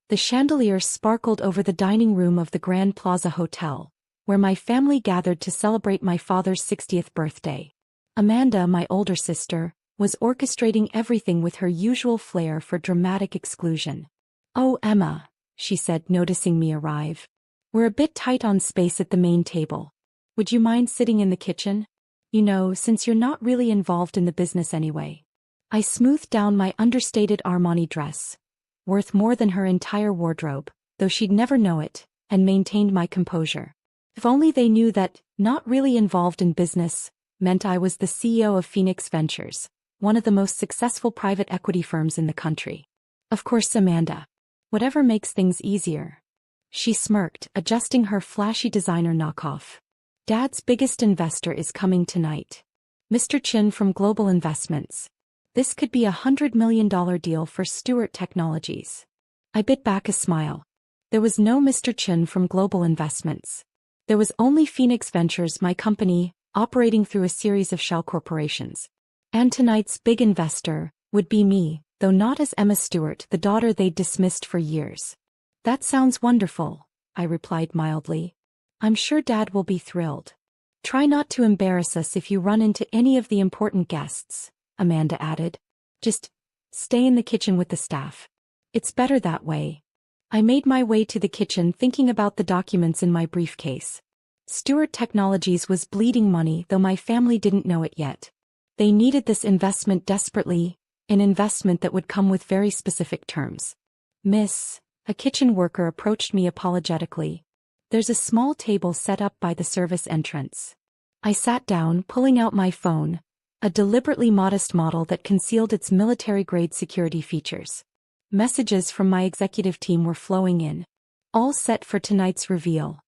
The chandelier sparkled over the dining room of the Grand Plaza Hotel, where my family gathered to celebrate my father's 60th birthday. Amanda, my older sister, was orchestrating everything with her usual flair for dramatic exclusion. "Oh, Emma," she said, noticing me arrive. "We're a bit tight on space at the main table. Would you mind sitting in the kitchen? You know, since you're not really involved in the business anyway." I smoothed down my understated Armani dress, worth more than her entire wardrobe, though she'd never know it, and maintained my composure. If only they knew that not really involved in business meant I was the CEO of Phoenix Ventures, one of the most successful private equity firms in the country. "Of course, Amanda. Whatever makes things easier." She smirked, adjusting her flashy designer knockoff. "Dad's biggest investor is coming tonight. Mr. Chin from Global Investments. This could be $100 million deal for Stewart Technologies." I bit back a smile. There was no Mr. Chin from Global Investments. There was only Phoenix Ventures, my company, operating through a series of shell corporations. And tonight's big investor would be me, though not as Emma Stewart, the daughter they'd dismissed for years. "That sounds wonderful," I replied mildly. "I'm sure Dad will be thrilled." "Try not to embarrass us if you run into any of the important guests," Amanda added. "Just stay in the kitchen with the staff. It's better that way." I made my way to the kitchen thinking about the documents in my briefcase. Stewart Technologies was bleeding money, though my family didn't know it yet. They needed this investment desperately, an investment that would come with very specific terms. "Miss," a kitchen worker approached me apologetically. "There's a small table set up by the service entrance." I sat down, pulling out my phone, a deliberately modest model that concealed its military-grade security features. Messages from my executive team were flowing in. All set for tonight's reveal.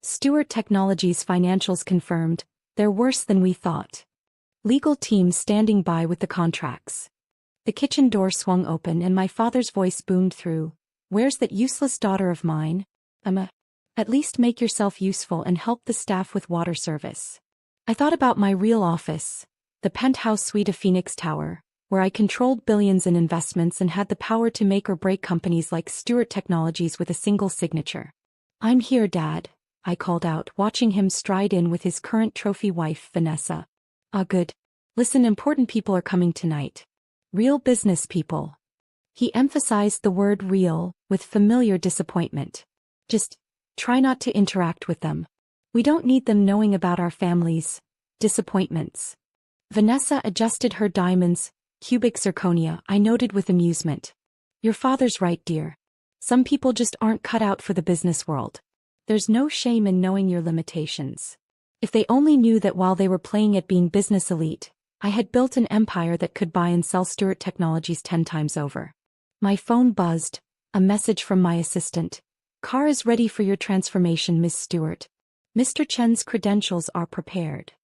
Stewart Technologies financials confirmed, they're worse than we thought. Legal team standing by with the contracts. The kitchen door swung open and my father's voice boomed through. "Where's that useless daughter of mine? Emma, at least make yourself useful and help the staff with water service." I thought about my real office, the penthouse suite of Phoenix Tower, where I controlled billions in investments and had the power to make or break companies like Stewart Technologies with a single signature. "I'm here, Dad," I called out, watching him stride in with his current trophy wife, Vanessa. "Ah, good. Listen, important people are coming tonight. Real business people." He emphasized the word real with familiar disappointment. "Just try not to interact with them. We don't need them knowing about our families' disappointments." Vanessa adjusted her diamonds, cubic zirconia, I noted with amusement. "Your father's right, dear. Some people just aren't cut out for the business world. There's no shame in knowing your limitations." If they only knew that while they were playing at being business elite, I had built an empire that could buy and sell Stewart Technologies 10 times over. My phone buzzed, a message from my assistant. "Car is ready for your transformation, Miss Stewart. Mr. Chen's credentials are prepared."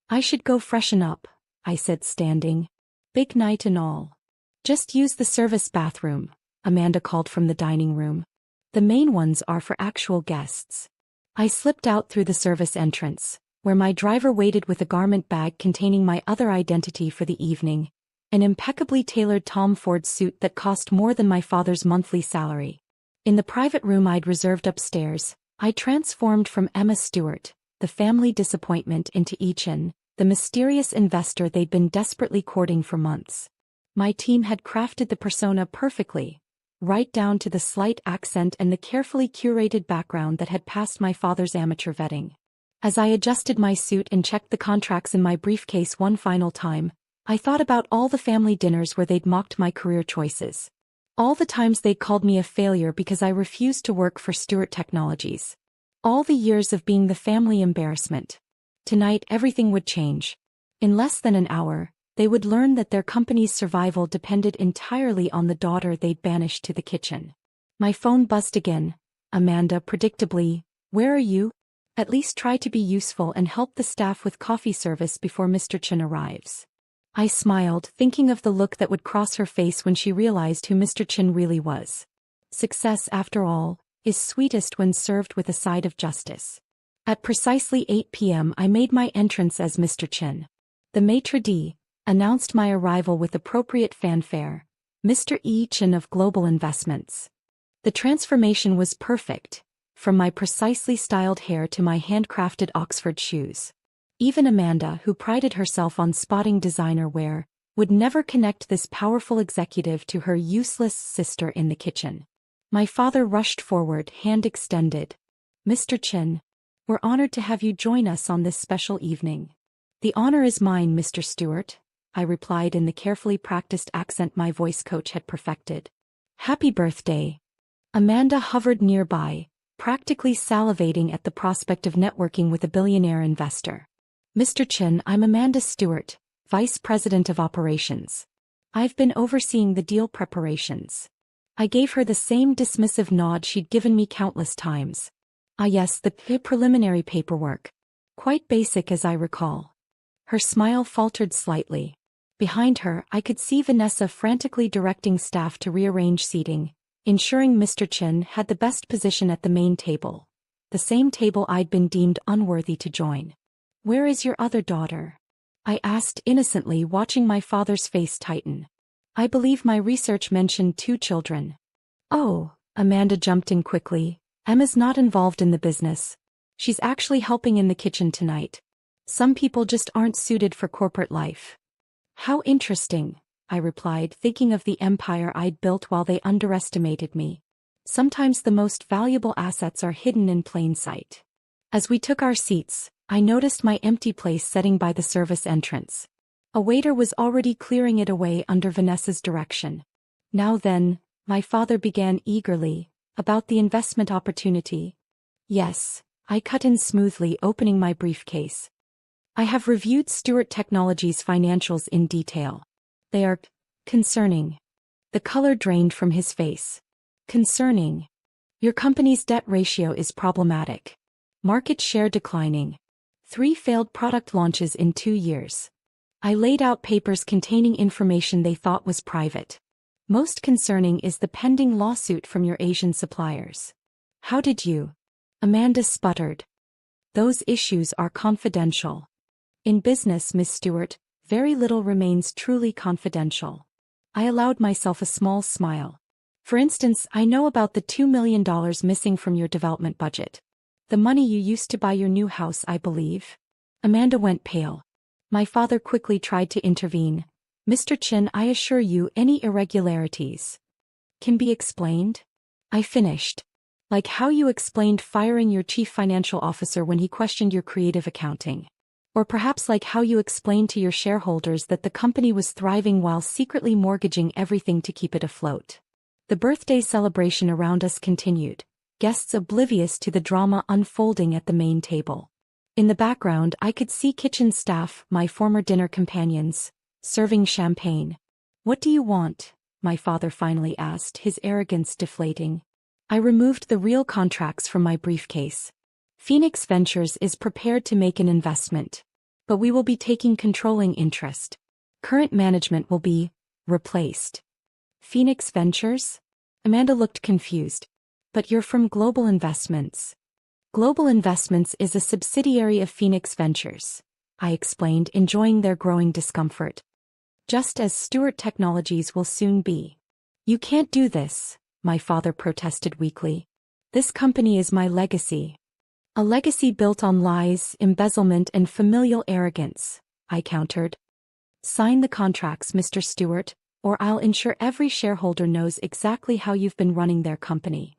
"I should go freshen up," I said, standing. "Big night and all." "Just use the service bathroom," Amanda called from the dining room. "The main ones are for actual guests." I slipped out through the service entrance, where my driver waited with a garment bag containing my other identity for the evening, an impeccably tailored Tom Ford suit that cost more than my father's monthly salary. In the private room I'd reserved upstairs, I transformed from Emma Stewart, the family disappointment, into Ichin, the mysterious investor they'd been desperately courting for months. My team had crafted the persona perfectly, right down to the slight accent and the carefully curated background that had passed my father's amateur vetting. As I adjusted my suit and checked the contracts in my briefcase one final time, I thought about all the family dinners where they'd mocked my career choices. All the times they'd called me a failure because I refused to work for Stewart Technologies. All the years of being the family embarrassment. Tonight everything would change. In less than an hour, they would learn that their company's survival depended entirely on the daughter they'd banished to the kitchen. My phone buzzed again. "Amanda, predictably, where are you? At least try to be useful and help the staff with coffee service before Mr. Chin arrives." I smiled, thinking of the look that would cross her face when she realized who Mr. Chin really was. Success, after all, is sweetest when served with a side of justice. At precisely 8 p.m. I made my entrance as Mr. Chin. The maitre d' announced my arrival with appropriate fanfare. "Mr. E. Chin of Global Investments." The transformation was perfect, from my precisely styled hair to my handcrafted Oxford shoes. Even Amanda, who prided herself on spotting designer wear, would never connect this powerful executive to her useless sister in the kitchen. My father rushed forward, hand extended. "Mr. Chin, we're honored to have you join us on this special evening." "The honor is mine, Mr. Stewart," I replied in the carefully practiced accent my voice coach had perfected. "Happy birthday." Amanda hovered nearby, practically salivating at the prospect of networking with a billionaire investor. "Mr. Chin, I'm Amanda Stewart, Vice President of Operations. I've been overseeing the deal preparations." I gave her the same dismissive nod she'd given me countless times. "Ah yes, the preliminary paperwork. Quite basic as I recall." Her smile faltered slightly. Behind her, I could see Vanessa frantically directing staff to rearrange seating, ensuring Mr. Chin had the best position at the main table, the same table I'd been deemed unworthy to join. "Where is your other daughter?" I asked innocently, watching my father's face tighten. "I believe my research mentioned 2 children." "Oh," Amanda jumped in quickly, "Emma's not involved in the business. She's actually helping in the kitchen tonight. Some people just aren't suited for corporate life." "How interesting," I replied, thinking of the empire I'd built while they underestimated me. Sometimes the most valuable assets are hidden in plain sight. As we took our seats, I noticed my empty place setting by the service entrance. A waiter was already clearing it away under Vanessa's direction. "Now then," my father began eagerly, "about the investment opportunity." "Yes," I cut in smoothly, opening my briefcase. "I have reviewed Stewart Technologies' financials in detail. They are concerning." The color drained from his face. "Concerning. Your company's debt ratio is problematic. Market share declining. 3 failed product launches in 2 years." I laid out papers containing information they thought was private. "Most concerning is the pending lawsuit from your Asian suppliers." "How did you?" Amanda sputtered. "Those issues are confidential." "In business, Miss Stewart, very little remains truly confidential." I allowed myself a small smile. "For instance, I know about the $2 million missing from your development budget. The money you used to buy your new house, I believe." Amanda went pale. My father quickly tried to intervene. "Mr. Chin, I assure you any irregularities can be explained." I finished. "Like how you explained firing your chief financial officer when he questioned your creative accounting. Or perhaps like how you explained to your shareholders that the company was thriving while secretly mortgaging everything to keep it afloat." The birthday celebration around us continued, guests oblivious to the drama unfolding at the main table. In the background, I could see kitchen staff, my former dinner companions, serving champagne. "What do you want?" my father finally asked, his arrogance deflating. I removed the real contracts from my briefcase. "Phoenix Ventures is prepared to make an investment. But we will be taking controlling interest. Current management will be replaced." "Phoenix Ventures?" Amanda looked confused. "But you're from Global Investments." "Global Investments is a subsidiary of Phoenix Ventures," I explained, enjoying their growing discomfort. "Just as Stewart Technologies will soon be." "You can't do this," my father protested weakly. "This company is my legacy." "A legacy built on lies, embezzlement, and familial arrogance," I countered. "Sign the contracts, Mr. Stewart, or I'll ensure every shareholder knows exactly how you've been running their company."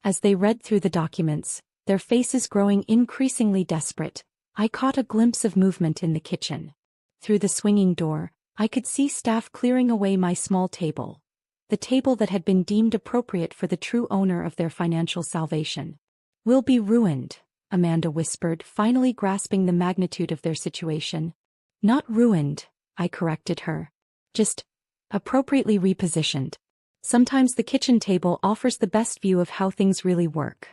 As they read through the documents, their faces growing increasingly desperate, I caught a glimpse of movement in the kitchen. Through the swinging door, I could see staff clearing away my small table, the table that had been deemed appropriate for the true owner of their financial salvation. "We'll be ruined," Amanda whispered, finally grasping the magnitude of their situation. "Not ruined," I corrected her. "Just appropriately repositioned. Sometimes the kitchen table offers the best view of how things really work."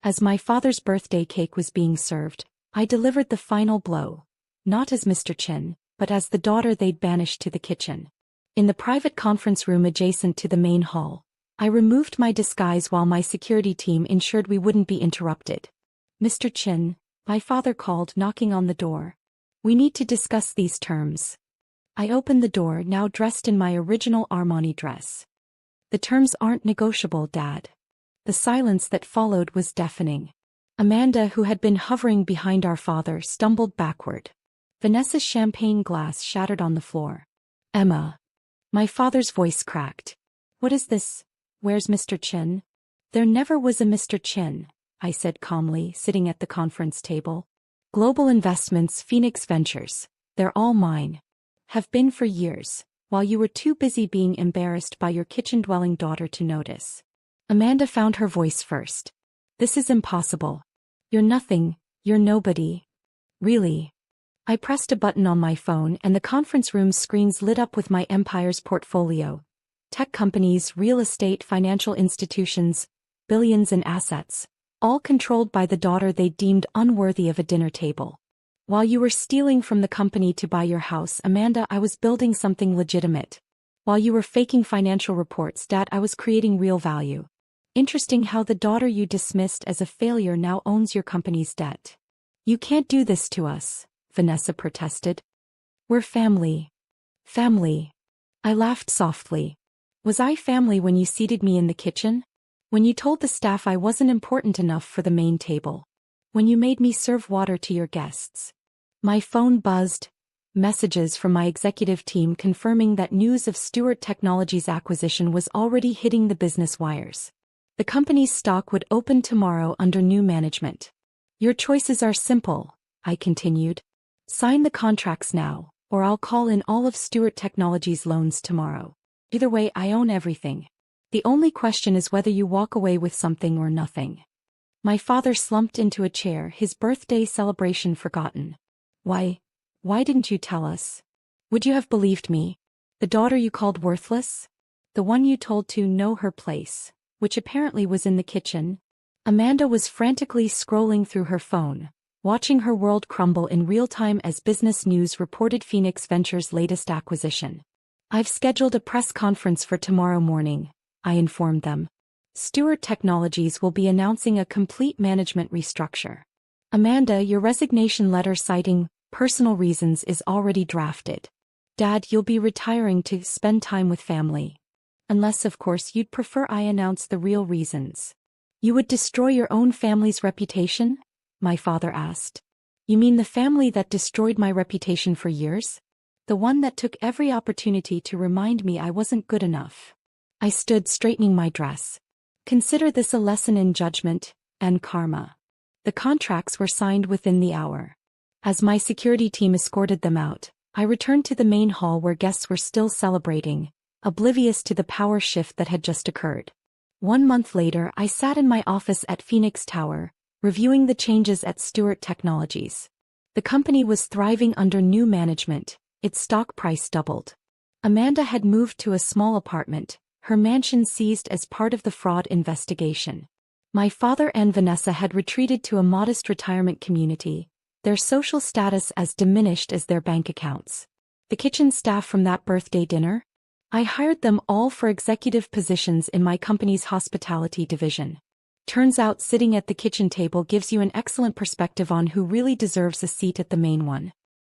As my father's birthday cake was being served, I delivered the final blow, not as Mr. Chin, but as the daughter they'd banished to the kitchen. In the private conference room adjacent to the main hall, I removed my disguise while my security team ensured we wouldn't be interrupted. "Mr. Chin," my father called, knocking on the door. "We need to discuss these terms." I opened the door, now dressed in my original Armani dress. "The terms aren't negotiable, Dad." The silence that followed was deafening. Amanda, who had been hovering behind our father, stumbled backward. Vanessa's champagne glass shattered on the floor. Emma. My father's voice cracked. What is this? Where's Mr. Chin? There never was a Mr. Chin, I said calmly, sitting at the conference table. Global Investments, Phoenix Ventures. They're all mine. Have been for years, while you were too busy being embarrassed by your kitchen-dwelling daughter to notice. Amanda found her voice first. This is impossible. You're nothing, you're nobody. Really? I pressed a button on my phone and the conference room's screens lit up with my empire's portfolio. Tech companies, real estate, financial institutions, billions in assets, all controlled by the daughter they deemed unworthy of a dinner table. While you were stealing from the company to buy your house, Amanda, I was building something legitimate. While you were faking financial reports, Dad, I was creating real value. Interesting how the daughter you dismissed as a failure now owns your company's debt. You can't do this to us, Vanessa protested. We're family. Family. I laughed softly. Was I family when you seated me in the kitchen? When you told the staff I wasn't important enough for the main table? When you made me serve water to your guests? My phone buzzed. Messages from my executive team confirming that news of Stewart Technologies' acquisition was already hitting the business wires. The company's stock would open tomorrow under new management. Your choices are simple, I continued. Sign the contracts now, or I'll call in all of Stewart Technologies' loans tomorrow. Either way, I own everything. The only question is whether you walk away with something or nothing. My father slumped into a chair, his birthday celebration forgotten. Why didn't you tell us? Would you have believed me? The daughter you called worthless? The one you told to know her place, which apparently was in the kitchen? Amanda was frantically scrolling through her phone, watching her world crumble in real time as business news reported Phoenix Ventures' latest acquisition. I've scheduled a press conference for tomorrow morning, I informed them. Stewart Technologies will be announcing a complete management restructure. Amanda, your resignation letter citing personal reasons is already drafted. Dad, you'll be retiring to spend time with family. Unless, of course, you'd prefer I announce the real reasons. You would destroy your own family's reputation? My father asked. You mean the family that destroyed my reputation for years? The one that took every opportunity to remind me I wasn't good enough. I stood straightening my dress. Consider this a lesson in judgment and karma. The contracts were signed within the hour. As my security team escorted them out, I returned to the main hall where guests were still celebrating, oblivious to the power shift that had just occurred. 1 month later, I sat in my office at Phoenix Tower, reviewing the changes at Stewart Technologies. The company was thriving under new management, its stock price doubled. Amanda had moved to a small apartment, her mansion seized as part of the fraud investigation. My father and Vanessa had retreated to a modest retirement community, their social status as diminished as their bank accounts. The kitchen staff from that birthday dinner? I hired them all for executive positions in my company's hospitality division. Turns out sitting at the kitchen table gives you an excellent perspective on who really deserves a seat at the main one.